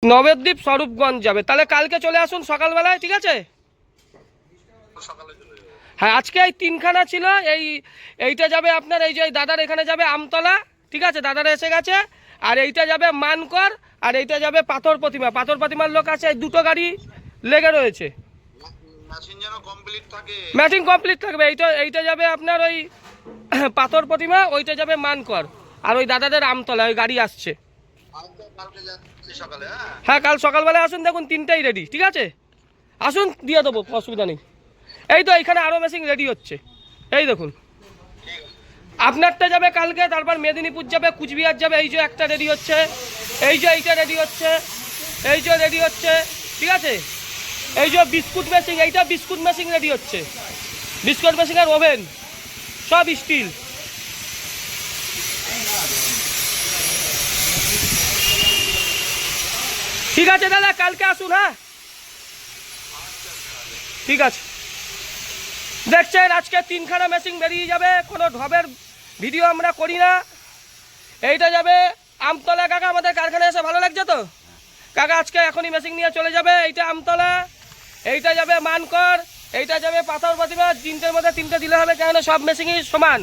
নবদ্বীপ স্বরূপগঞ্জ যাবে। তাহলে কালকে চলে আসুন সকালবেলায়, ঠিক আছে? হ্যাঁ, আজকে এই তিনখানা ছিল। এইটা যাবে আপনার এই যে দাদার এখানে যাবে আমতলা, ঠিক আছে, দাদারা এসে গেছে। আর এইটা যাবে মানকর, আর এইটা যাবে পাথর প্রতিমা। পাথর প্রতিমার লোক আছে, দুটো গাড়ি লেগে রয়েছে। ম্যাচিং কমপ্লিট থাকবে। এইটা যাবে আপনার ওই পাথর প্রতিমা, ওইটা যাবে মানকর, আর ওই দাদাদের আমতলা ওই গাড়ি আসছে। হ্যাঁ, কাল সকালবেলা আসুন, দেখুন তিনটাই রেডি, ঠিক আছে? আসুন, দিয়ে দেবো, অসুবিধা নেই। এই তো এখানে আরও মেশিন রেডি হচ্ছে, এই দেখুন। আপনারটা যাবে কালকে, তারপর মেদিনীপুর যাবে, কুচবিহার যাবে। এই যে একটা রেডি হচ্ছে, এই যে এইটা রেডি হচ্ছে, এই যে রেডি হচ্ছে, ঠিক আছে? এই যে বিস্কুট মেশিন, এইটা বিস্কুট মেশিন রেডি হচ্ছে। বিস্কুট মেশিনের ওভেন সব স্টিল। ঠিক আছে দাদা, কালকে আসুন। হ্যাঁ, ঠিক আছে। দেখছেন আজকে তিনখানা মেশিন বেরিয়ে যাবে, কোনো ঢবের ভিডিও আমরা করি না। এইটা যাবে আমতলা। কাকা আমাদের কারখানায় এসে ভালো লাগছে তো? কাকা আজকে এখনই মেশিন নিয়ে চলে যাবে। এইটা আমতলা, এইটা যাবে মানকর, এইটা যাবে পাথর প্রতিমা। তিনটের মধ্যে তিনটে দিলে হবে, কেন সব মেশিনই সমান।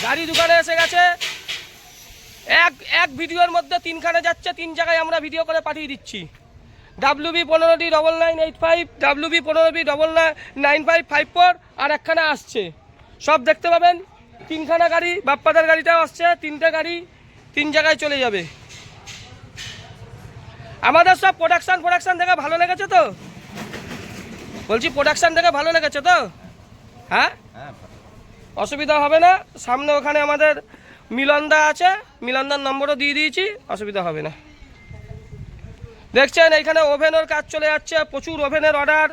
গাড়ি দোকানে এসে গেছে। এক ভিডিওর মধ্যে তিনখানা যাচ্ছে, তিন জায়গায় আমরা ভিডিও করে পাঠিয়ে দিচ্ছি। WB15D9985, WB15D9554, আর একখানা আসছে। সব দেখতে পাবেন। তিনখানা গাড়ি, বাপ্পাদার গাড়িটাও আসছে। তিনটে গাড়ি তিন জায়গায় চলে যাবে। আমাদের সব প্রোডাকশান দেখে ভালো লেগেছে তো? বলছি প্রোডাকশান দেখে ভালো লেগেছে তো? হ্যাঁ, অসুবিধা হবে না। সামনে ওখানে আমাদের মিলনদা আছে, মিলনদার নম্বরও দিয়ে দিয়েছি, অসুবিধা হবে না। দেখছেন এইখানে ওভেনের কাজ চলে যাচ্ছে, প্রচুর ওভেনের অর্ডার,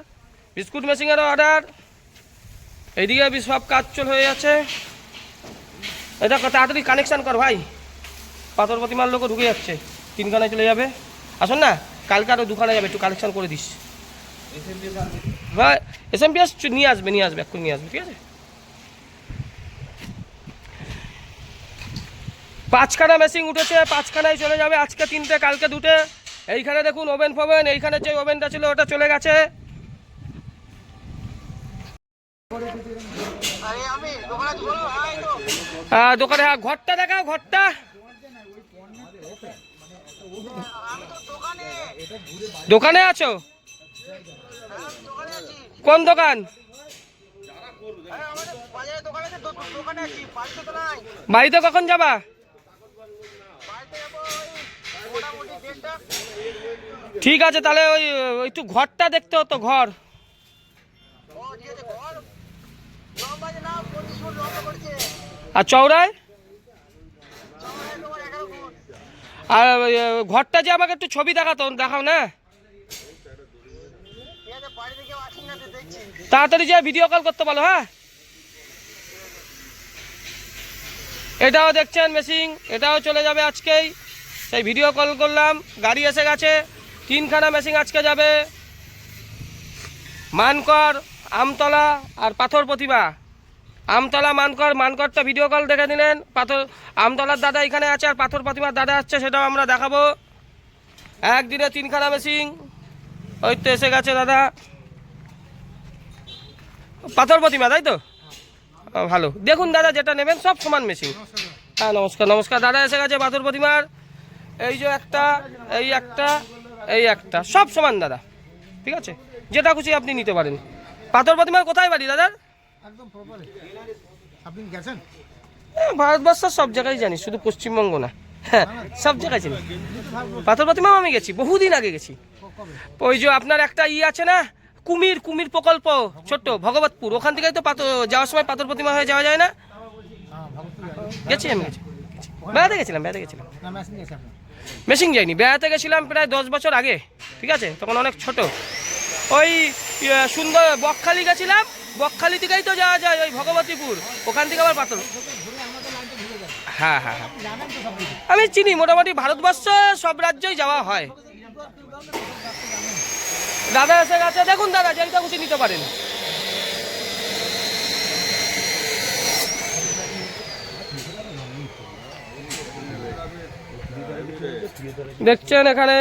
বিস্কুট মেশিনেরও অর্ডার। এইদিকে সব কাজ হয়ে যাচ্ছে। এটা তাড়াতাড়ি কানেকশান কর ভাই, পাথর প্রতিমার লোকও ঢুকে যাচ্ছে। তিনখানায় চলে যাবে। আসুন না, কালকে আরও দুখানে যাবে, একটু কালেকশান করে দিস ভাই। SMPS নিয়ে আসবে এক্ষুনি নিয়ে আসবে, ঠিক আছে? পাঁচখানা মেশিন উঠেছে, পাঁচখানায় চলে যাবে। আজকে তিনটে, কালকে দুটো। এইখানে দেখুন ওভেন ফোভেন, এইখানে যে ওভেনটা ছিল ওটা চলে গেছে। দোকানে, হ্যাঁ, ঘরটা দেখাও, ঘরটা। দোকানে আছো? কোন দোকান? বাড়িতে কখন যাবা? ঠিক আছে, তাহলে ওই একটু ঘরটা দেখতে হতো, ঘর। আর চওড়ায়? আর ঘরটা যে আমাকে একটু ছবি দেখাও না। তাড়াতাড়ি যে ভিডিও কল করতে বলো। হ্যাঁ, এটাও দেখছেন মেশিন, এটাও চলে যাবে আজকেই। সেই ভিডিও কল করলাম, গাড়ি এসে গেছে। তিনখানা মেশিন আজকে যাবে, মানকর, আমতলা আর পাথর প্রতিমা। আমতলা, মানকরটা ভিডিও কল দেখে নিলেন। আমতলার দাদা এখানে আছে, আর পাথর প্রতিমার দাদা আসছে, সেটাও আমরা দেখাবো। একদিনে তিনখানা মেশিন। ওই তো এসে গেছে দাদা, পাথর প্রতিমা, তাই তো? ভালো, দেখুন দাদা যেটা নেবেন সব সমান মেশিন। হ্যাঁ, নমস্কার দাদা এসে গেছে পাথর প্রতিমার। এই যে একটা, এই একটা সব সমান দাদা, ঠিক আছে? যেটা খুশি আপনি নিতে পারেন। পাথর প্রতিমার কোথায় বাড়ি দাদার? ভারতবর্ষের সব জায়গায় জানি, শুধু পশ্চিমবঙ্গ না। হ্যাঁ, সব জায়গায় চিনি। পাথর প্রতিমাও আমি গেছি, বহুদিন আগে গেছি। ওই যে আপনার একটা আছে না, কুমির প্রকল্প, ছোট্ট ভগবতপুর, ওখান থেকেই তো যাওয়ার সময় পাথর প্রতিমা হয়ে যাওয়া যায় না? গেছি, আমি বেড়াতে গেছিলাম। মেশিন যাইনি, বেড়াতে গেছিলাম প্রায় 10 বছর আগে, ঠিক আছে? তখন অনেক ছোট। ওই সুন্দর বকখালি গেছিলাম, বকখালি থেকেই তো যাওয়া যায় ওই ভগবতীপুর, ওখান থেকে আবার পাথর। হ্যাঁ, আমি চিনি মোটামুটি, ভারতবর্ষ সব রাজ্যেই যাওয়া হয়। দাদা এসে গেছে, দেখুন দাদা যেটা খুশি নিতে পারেন। দেখছেন এখানে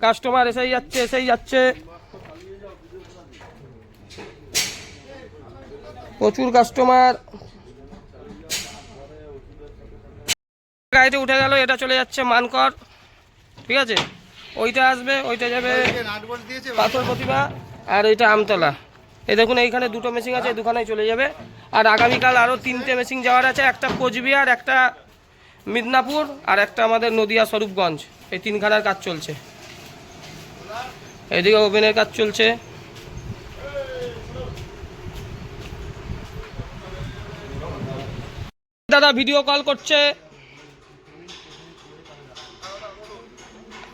কাস্টমার এসেই যাচ্ছে প্রচুর কাস্টমার। গাড়িতে উঠে গেল, এটা চলে যাচ্ছে মানকর, ঠিক আছে, ওইটা আসবে, ওইটা যাবে পাথর প্রতিমা, আর এইটা আমতলা। এই দেখুন এইখানে দুটো মেশিন আছে, এই দুখানেই চলে যাবে। আর আগামীকাল আরও 3টে মেশিন যাওয়ার আছে, একটা কোচবিহার, একটা মিদনাপুর, আর একটা আমাদের নদিয়া স্বরূপগঞ্জ। এই 3খানার কাজ চলছে। এদিকে ওভেনের কাজ চলছে। দাদা ভিডিও কল করছে।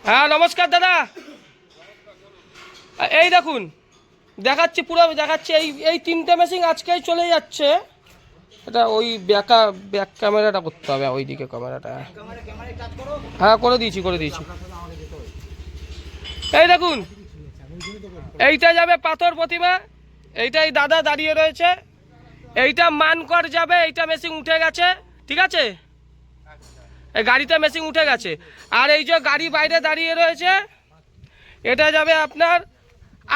হ্যাঁ নমস্কার দাদা, এই দেখুন দেখাচ্ছি, পুরো দেখাচ্ছি। এই 3টে মেশিন আজকেই চলে যাচ্ছে। এটা ওই ব্যাক ক্যামেরাটা করতে হবে, ওইদিকে ক্যামেরাটা। হ্যাঁ করে দিয়েছি। এই দেখুন এইটা যাবে পাথর প্রতিমা, এইটাই দাদা দাঁড়িয়ে রয়েছে। এইটা মানকর যাবে, এইটা মেশিন উঠে গেছে, ঠিক আছে, এই গাড়িতে মেশিন উঠে গেছে। আর এই যে গাড়ি বাইরে দাঁড়িয়ে রয়েছে, এটা যাবে আপনার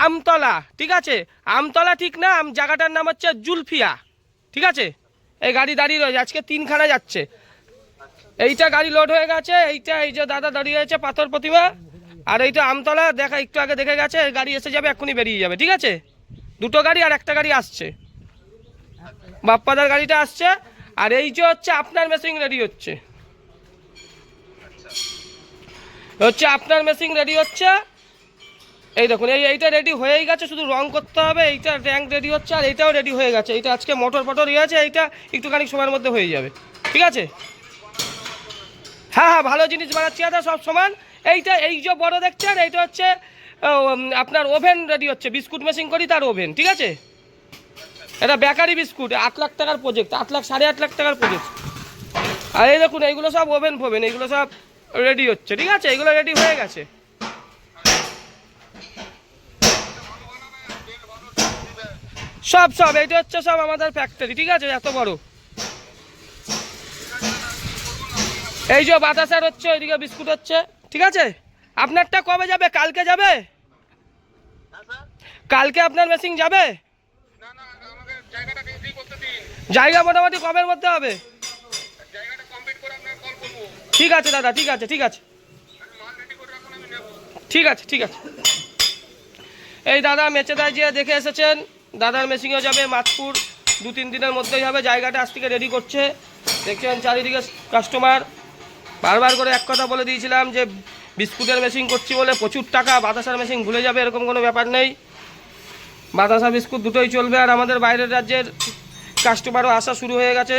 আমতলা, ঠিক আছে। আমতলা ঠিক না, জায়গাটার নাম হচ্ছে জুলফিয়া, ঠিক আছে। এই গাড়ি দাঁড়িয়ে রয়েছে, আজকে 3খানা যাচ্ছে। এইটা গাড়ি লোড হয়ে গেছে, এইটা এই যে দাদা দাঁড়িয়ে রয়েছে পাথর প্রতিমা, আর এইটা আমতলা দেখা একটু আগে দেখে গেছে। এই গাড়ি এসে যাবে, এক্ষুনি বেরিয়ে যাবে, ঠিক আছে। 2টো গাড়ি আর একটা গাড়ি আসছে, বাপ্পাদার গাড়িটা আসছে। আর এই যে হচ্ছে আপনার মেশিন রেডি হচ্ছে, আপনার মেশিন রেডি হচ্ছে। এই দেখুন এইটা রেডি হয়েই গেছে, শুধু রং করতে হবে। এইটা ট্যাঙ্ক রেডি হচ্ছে, আর এইটাও রেডি হয়ে গেছে। এইটা আজকে মোটর ইয়ে আছে, এইটা একটুখানি সময়ের মধ্যে হয়ে যাবে, ঠিক আছে। হ্যাঁ ভালো জিনিস বানাচ্ছি দাদা সব সমান। এইটা এই যে বড় দেখছেন, এইটা হচ্ছে আপনার ওভেন রেডি হচ্ছে, বিস্কুট মেশিন করি তার ওভেন, ঠিক আছে। এটা বেকারি বিস্কুট, 8 লাখ টাকার প্রজেক্ট, 8.5 লাখ টাকার প্রজেক্ট। আর এই দেখুন এইগুলো সব ওভেন ফোভেন, এইগুলো সব রেডি হচ্ছে, ঠিক আছে। এইগুলো রেডি হয়ে গেছে। সব এইটা হচ্ছে সব আমাদের ফ্যাক্টরি, ঠিক আছে, এত বড়। এই যে বাতাসার হচ্ছে, ওইদিকে বিস্কুট হচ্ছে, ঠিক আছে। আপনারটা কবে যাবে? কালকে যাবে? কালকে আপনার মেশিন যাবে? জায়গা মোটামুটি কবের মধ্যে হবে? ঠিক আছে দাদা, ঠিক আছে। এই দাদা মেচেদায় যে দেখে এসেছেন, দাদার মেশিনও যাবে মাছপুর, 2-3 দিনের মধ্যেই হবে। জায়গাটা আজ থেকে রেডি করছে, দেখছেন চারিদিকে কাস্টমার। বারবার করে এক কথা বলে দিয়েছিলাম যে বিস্কুটের মেশিন করছি বলে প্রচুর টাকা, বাতাসার মেশিন ভুলে যাবে, এরকম কোনো ব্যাপার নেই। বাতাসা বিস্কুট দুটোই চলবে। আর আমাদের বাইরের রাজ্যের কাস্টমারও আসা শুরু হয়ে গেছে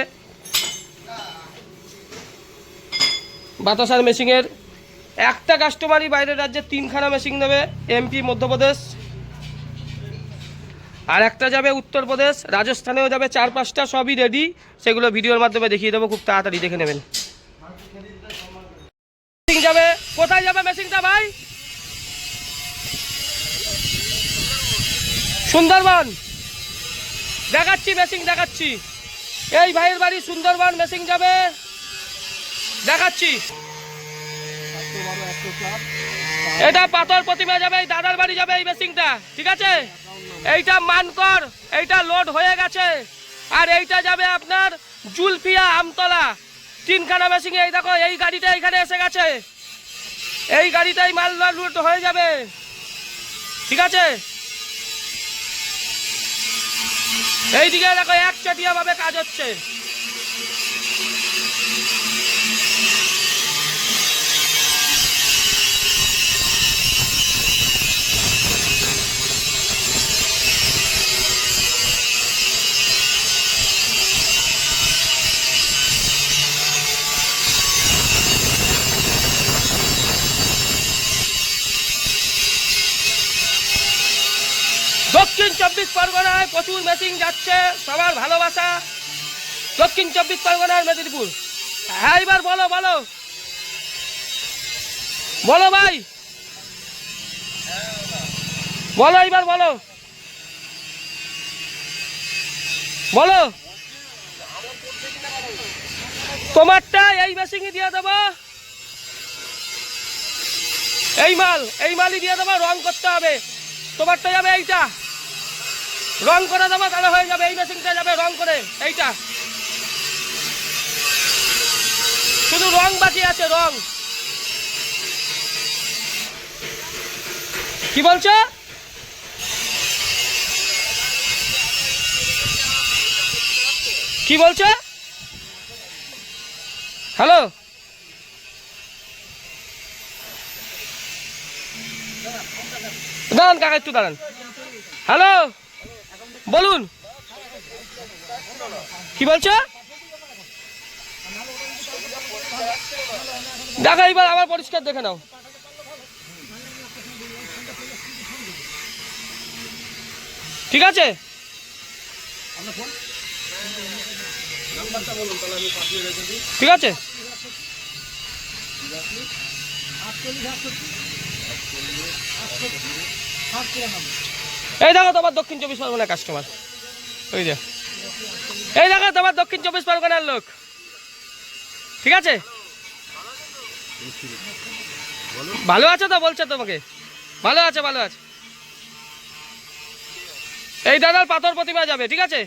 বাতাসার মেশিনের। একটা কাস্টমারই বাইরের রাজ্যে 3খানা মেশিন নেবে, এমপি, মধ্যপ্রদেশ, আর একটা যাবে উত্তরপ্রদেশ, রাজস্থানেও যাবে 4-5টা, সবই রেডি। সেগুলো ভিডিওর মাধ্যমে দেখিয়ে দেবো, খুব তাড়াতাড়ি দেখে নেবেন। মেশিন যাবে, কোথায় যাবে মেশিনটা ভাই? সুন্দরবন দেখাচ্ছি, মেশিন দেখাচ্ছি। এই ভাইয়ের বাড়ি সুন্দরবন, মেশিন যাবে, দেখাচ্ছি। এটা পাথর প্রতিমা যাবে, এই দাদার বাড়ি যাবে এই মেশিনটা, ঠিক আছে। এইটা মানকর, এইটা লোড হয়ে গেছে। আর এইটা যাবে আপনার জুলফিয়া, আমতলা, 3খানা মেশিন। এই দেখো এই গাড়িটা এখানে এসে গেছে, এই গাড়িটাই মাল লোড হয়ে যাবে, ঠিক আছে। এইদিকে দেখো একচেটিয়া ভাবে কাজ হচ্ছে। দক্ষিণ 24 পরগনায় প্রচুর মেশিন যাচ্ছে, সবার ভালোবাসা। দক্ষিণ 24 পরগনার মেদিনীপুর। হ্যাঁ এবার বলো ভাই, বলো এবার বলো তোমারটা এই মেশিনই দিয়ে দেবো। এই মালই দিয়ে দেবো, রং করতে হবে। তোমারটা যাবে এইটা, রং করে দেবো, তাহলে হয়ে যাবে। এই মেশিনটা যাবে রং করে, এইটা শুধু রং বাকি আছে, রং। কি বলছো? কি বলছো? হ্যালো, দাঁড়ান কাকা, একটু দাঁড়ান। হ্যালো, বলুন, কি বলছো? দেখো এইবার আমার পরিষ্কার দেখে নাও। ঠিক আছে, ঠিক আছে। এই দেখো তোমার দক্ষিণ 24 পরগনার কাস্টমার, ওই যে এই দেখো তোমার দক্ষিণ 24 পরগনার লোক। ঠিক আছে, ভালো আছে তো? বলছে তোমাকে ভালো আছে, ভালো আছে। এই দাদার পাথর প্রতিমা যাবে, ঠিক আছে।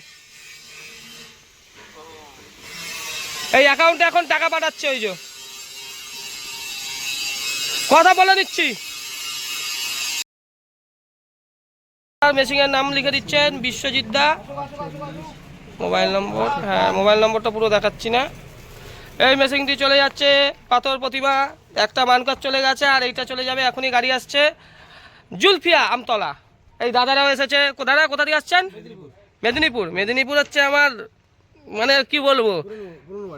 এই অ্যাকাউন্টে এখন টাকা পাঠাচ্ছে, ওই যে কথা বলে দিচ্ছি। মেশিনের নাম লিখে দিচ্ছেন বিশ্বজিৎ দা, মোবাইল নম্বর, হ্যাঁ মোবাইল নম্বরটা পুরো দেখাচ্ছি না। এই মেশিনটি চলে যাচ্ছে পাথর প্রতিমা, একটা মানকর চলে গেছে, আর এইটা চলে যাবে, এখনই গাড়ি আসছে জুলফিয়া আমতলা। এই দাদারাও এসেছে। দাদা কোথা দিয়ে আসছেন? মেদিনীপুর। মেদিনীপুর হচ্ছে আমার, মানে কি বলবো,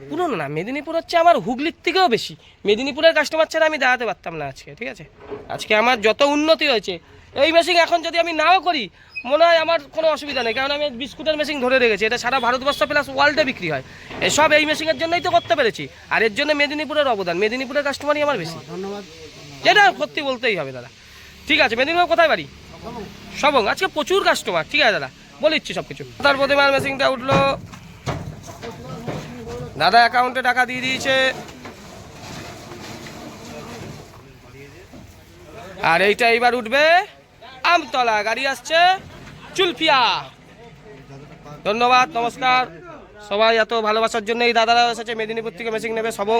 পুরনো না, মেদিনীপুর হচ্ছে আমার হুগলির থেকেও বেশি। মেদিনীপুরের কাস্টমার ছাড়া আমি দাঁড়াতে পারতাম না আজকে, ঠিক আছে। আজকে আমার যত উন্নতি হয়েছে, এই মেশিন এখন যদি আমি নাও করি মনে হয় আমার কোনো অসুবিধা নেই, কারণ আমি বিস্কুটের মেশিন ধরে রেখেছি। এটা সারা ভারতবর্ষ প্লাস ওয়ার্ল্ডে বিক্রি হয়। এসব এই মেশিনের জন্যই তো করতে পেরেছি, আর এর জন্য মেদিনীপুরের অবদান, মেদিনীপুরের কাস্টমারই আমার বেশি। ধন্যবাদ, যেটা সত্যি বলতেই হবে দাদা। ঠিক আছে, মেদিনীপুর কোথায় বাড়ি? সবং। আজকে প্রচুর কাস্টমার, ঠিক আছে দাদা, বলে দিচ্ছি সব কিছু। তার প্রতিমার মেশিনটা উঠলো, দাদা অ্যাকাউন্টে টাকা দিয়ে দিয়েছে। আর এইটা এইবার উঠবে আমতলা, গাড়ি আসছে জুলফিয়া। ধন্যবাদ, নমস্কার সবাই, এত ভালোবাসার জন্য। এই দাদারা এসেছে মেদিনীপুর থেকে মেশিন নেবে সবং।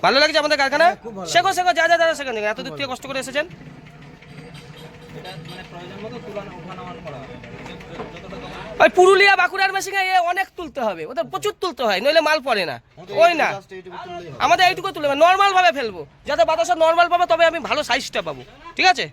ভালো লাগছে আমাদের কারখানা, শেখো শেখো, যা যা দাদা সেখান থেকে এত দূর থেকে কষ্ট করে এসেছেন। ওই পুরুলিয়া বাঁকুড়ার মেশিনে অনেক তুলতে হবে, ওদের প্রচুর তুলতে হয়, নইলে মাল পড়ে না। ওই না, আমাদের এইটুকু তুলে নর্মাল ভাবে ফেলবো, যাতে বাতাসা নর্মাল পাবে, তবে আমি ভালো সাইজটা পাবো, ঠিক আছে।